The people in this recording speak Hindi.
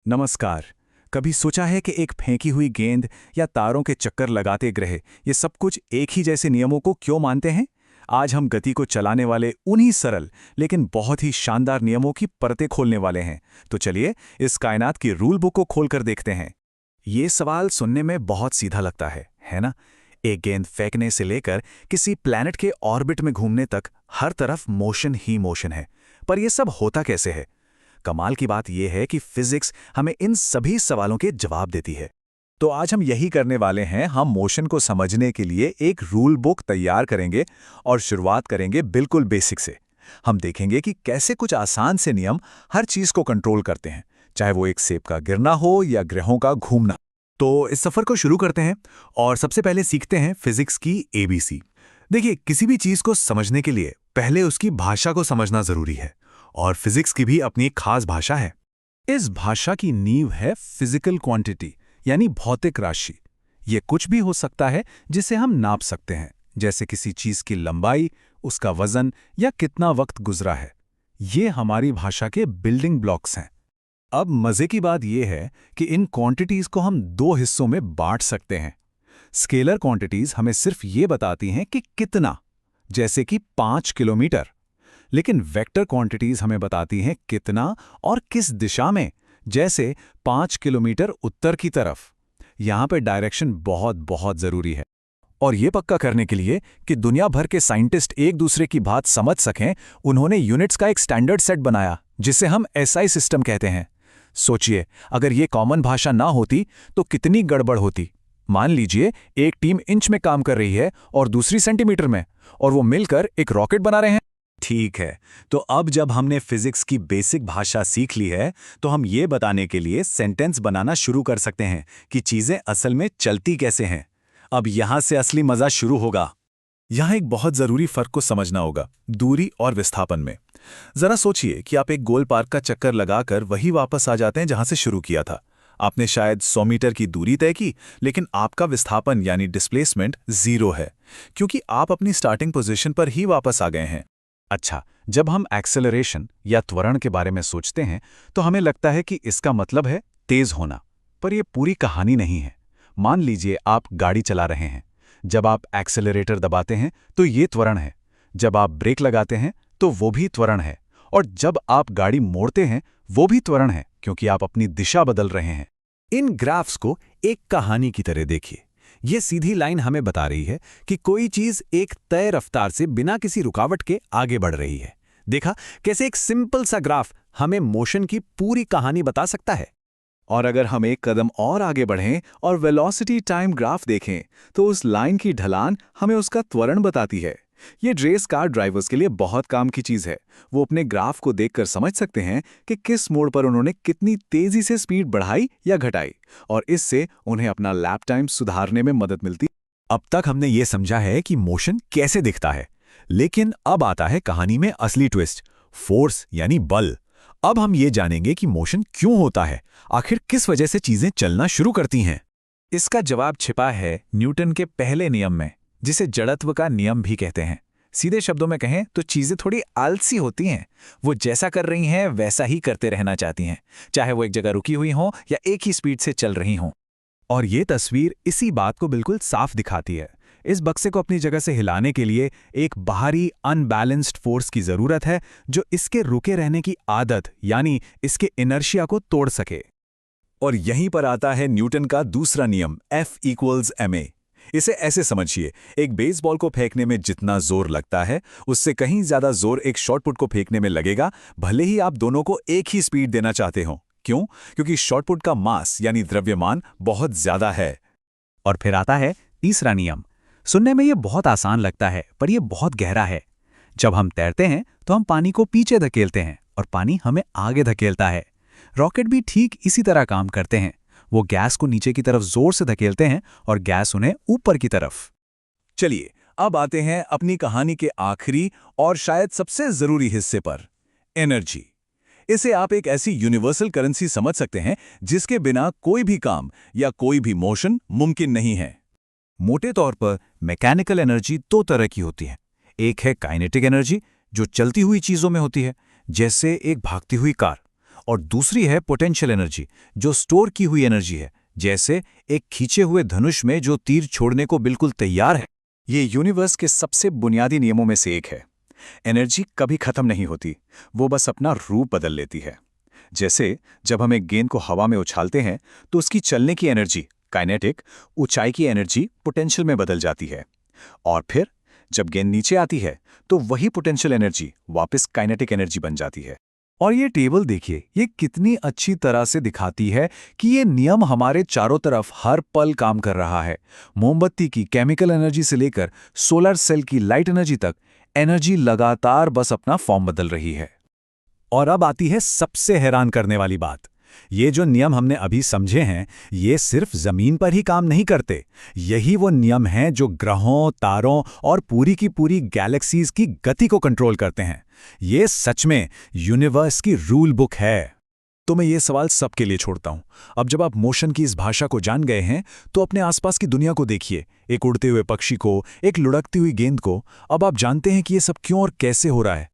नमस्कार। कभी सोचा है कि एक फेंकी हुई गेंद या तारों के चक्कर लगाते ग्रह ये सब कुछ एक ही जैसे नियमों को क्यों मानते हैं? आज हम गति को चलाने वाले उन्हीं सरल लेकिन बहुत ही शानदार नियमों की परतें खोलने वाले हैं। तो चलिए इस कायनात की रूल बुक को खोलकर देखते हैं। ये सवाल सुनने में बहुत सीधा लगता है ना? एक गेंद फेंकने से लेकर किसी प्लैनेट के ऑर्बिट में घूमने तक हर तरफ मोशन ही मोशन है। पर यह सब होता कैसे है? कमाल की बात यह है कि फिजिक्स हमें इन सभी सवालों के जवाब देती है। तो आज हम यही करने वाले हैं। हम मोशन को समझने के लिए एक रूल बुक तैयार करेंगे और शुरुआत करेंगे बिल्कुल बेसिक से। हम देखेंगे कि कैसे कुछ आसान से नियम हर चीज को कंट्रोल करते हैं, चाहे वो एक सेब का गिरना हो या ग्रहों का घूमना। तो इस सफर को शुरू करते हैं और सबसे पहले सीखते हैं फिजिक्स की एबीसी। देखिए, किसी भी चीज को समझने के लिए पहले उसकी भाषा को समझना जरूरी है, और फिजिक्स की भी अपनी एक खास भाषा है। इस भाषा की नींव है फिजिकल क्वांटिटी, यानी भौतिक राशि। ये कुछ भी हो सकता है जिसे हम नाप सकते हैं, जैसे किसी चीज की लंबाई, उसका वजन या कितना वक्त गुजरा है। ये हमारी भाषा के बिल्डिंग ब्लॉक्स हैं। अब मजे की बात यह है कि इन क्वांटिटीज को हम दो हिस्सों में बांट सकते हैं। स्केलर क्वांटिटीज हमें सिर्फ ये बताती हैं कि कितना, जैसे कि 5 किलोमीटर। लेकिन वेक्टर क्वांटिटीज हमें बताती हैं कितना और किस दिशा में, जैसे 5 किलोमीटर उत्तर की तरफ। यहां पे डायरेक्शन बहुत बहुत जरूरी है। और ये पक्का करने के लिए कि दुनिया भर के साइंटिस्ट एक दूसरे की बात समझ सकें, उन्होंने यूनिट्स का एक स्टैंडर्ड सेट बनाया जिसे हम एसआई सिस्टम कहते हैं। सोचिए, अगर ये कॉमन भाषा ना होती तो कितनी गड़बड़ होती। मान लीजिए एक टीम इंच में काम कर रही है और दूसरी सेंटीमीटर में, और वो मिलकर एक रॉकेट बना रहे हैं। ठीक है, तो अब जब हमने फिजिक्स की बेसिक भाषा सीख ली है, तो हम ये बताने के लिए सेंटेंस बनाना शुरू कर सकते हैं कि चीजें असल में चलती कैसे हैं। अब यहां से असली मजा शुरू होगा। यहां एक बहुत जरूरी फर्क को समझना होगा, दूरी और विस्थापन में। जरा सोचिए कि आप एक गोल पार्क का चक्कर लगाकर वही वापस आ जाते हैं जहां से शुरू किया था। आपने शायद 100 मीटर की दूरी तय की, लेकिन आपका विस्थापन यानी डिस्प्लेसमेंट 0 है, क्योंकि आप अपनी स्टार्टिंग पोजीशन पर ही वापस आ गए हैं। अच्छा, जब हम एक्सेलरेशन या त्वरण के बारे में सोचते हैं तो हमें लगता है कि इसका मतलब है तेज होना, पर यह पूरी कहानी नहीं है। मान लीजिए आप गाड़ी चला रहे हैं। जब आप एक्सेलरेटर दबाते हैं तो ये त्वरण है, जब आप ब्रेक लगाते हैं तो वो भी त्वरण है, और जब आप गाड़ी मोड़ते हैं वो भी त्वरण है, क्योंकि आप अपनी दिशा बदल रहे हैं। इन ग्राफ्स को एक कहानी की तरह देखिए। ये सीधी लाइन हमें बता रही है कि कोई चीज एक तय रफ्तार से बिना किसी रुकावट के आगे बढ़ रही है। देखा कैसे एक सिंपल सा ग्राफ हमें मोशन की पूरी कहानी बता सकता है। और अगर हम एक कदम और आगे बढ़ें और वेलोसिटी टाइम ग्राफ देखें, तो उस लाइन की ढलान हमें उसका त्वरण बताती है। ये रेस कार ड्राइवर्स के लिए बहुत काम की चीज है। वो अपने ग्राफ को देखकर समझ सकते हैं कि किस मोड़ पर उन्होंने कितनी तेजी से स्पीड बढ़ाई या घटाई, और इससे उन्हें अपना लैप टाइम सुधारने में मदद मिलती। अब तक हमने ये समझा है कि मोशन कैसे दिखता है, लेकिन अब आता है कहानी में असली ट्विस्ट, फोर्स यानी बल। अब हम ये जानेंगे कि मोशन क्यों होता है, आखिर किस वजह से चीजें चलना शुरू करती हैं। इसका जवाब छिपा है न्यूटन के पहले नियम में, जिसे जड़त्व का नियम भी कहते हैं। सीधे शब्दों में कहें तो चीजें थोड़ी आलसी होती हैं। वो जैसा कर रही हैं वैसा ही करते रहना चाहती हैं, चाहे वो एक जगह रुकी हुई हों या एक ही स्पीड से चल रही हों। और ये तस्वीर इसी बात को बिल्कुल साफ दिखाती है। इस बक्से को अपनी जगह से हिलाने के लिए एक बाहरी अनबैलेंस्ड फोर्स की जरूरत है, जो इसके रुके रहने की आदत यानी इसके इनर्शिया को तोड़ सके। और यहीं पर आता है न्यूटन का दूसरा नियम, F=ma। इसे ऐसे समझिए, एक बेसबॉल को फेंकने में जितना जोर लगता है, उससे कहीं ज्यादा जोर एक शॉटपुट को फेंकने में लगेगा, भले ही आप दोनों को एक ही स्पीड देना चाहते हो। क्यों? क्योंकि शॉटपुट का मास यानी द्रव्यमान बहुत ज्यादा है। और फिर आता है तीसरा नियम। सुनने में ये बहुत आसान लगता है, पर यह बहुत गहरा है। जब हम तैरते हैं तो हम पानी को पीछे धकेलते हैं और पानी हमें आगे धकेलता है। रॉकेट भी ठीक इसी तरह काम करते हैं। वो गैस को नीचे की तरफ जोर से धकेलते हैं और गैस उन्हें ऊपर की तरफ। चलिए, अब आते हैं अपनी कहानी के आखिरी और शायद सबसे जरूरी हिस्से पर, एनर्जी। इसे आप एक ऐसी यूनिवर्सल करेंसी समझ सकते हैं जिसके बिना कोई भी काम या कोई भी मोशन मुमकिन नहीं है। मोटे तौर पर मैकेनिकल एनर्जी दो तरह की होती है। एक है काइनेटिक एनर्जी, जो चलती हुई चीजों में होती है, जैसे एक भागती हुई कार, और दूसरी है पोटेंशियल एनर्जी, जो स्टोर की हुई एनर्जी है, जैसे एक खींचे हुए धनुष में जो तीर छोड़ने को बिल्कुल तैयार है। ये यूनिवर्स के सबसे बुनियादी नियमों में से एक है। एनर्जी कभी खत्म नहीं होती, वो बस अपना रूप बदल लेती है। जैसे जब हम एक गेंद को हवा में उछालते हैं तो उसकी चलने की एनर्जी काइनेटिक, ऊंचाई की एनर्जी पोटेंशियल में बदल जाती है, और फिर जब गेंद नीचे आती है तो वही पोटेंशियल एनर्जी वापस काइनेटिक एनर्जी बन जाती है। और ये टेबल देखिए, ये कितनी अच्छी तरह से दिखाती है कि ये नियम हमारे चारों तरफ हर पल काम कर रहा है। मोमबत्ती की केमिकल एनर्जी से लेकर सोलर सेल की लाइट एनर्जी तक एनर्जी लगातार बस अपना फॉर्म बदल रही है। और अब आती है सबसे हैरान करने वाली बात। ये जो नियम हमने अभी समझे हैं, ये सिर्फ जमीन पर ही काम नहीं करते। यही वो नियम हैं जो ग्रहों, तारों और पूरी की पूरी गैलेक्सीज की गति को कंट्रोल करते हैं। ये सच में यूनिवर्स की रूल बुक है। तो मैं ये सवाल सबके लिए छोड़ता हूं। अब जब आप मोशन की इस भाषा को जान गए हैं, तो अपने आसपास की दुनिया को देखिए, एक उड़ते हुए पक्षी को, एक लुढ़कती हुई गेंद को। अब आप जानते हैं कि ये सब क्यों और कैसे हो रहा है।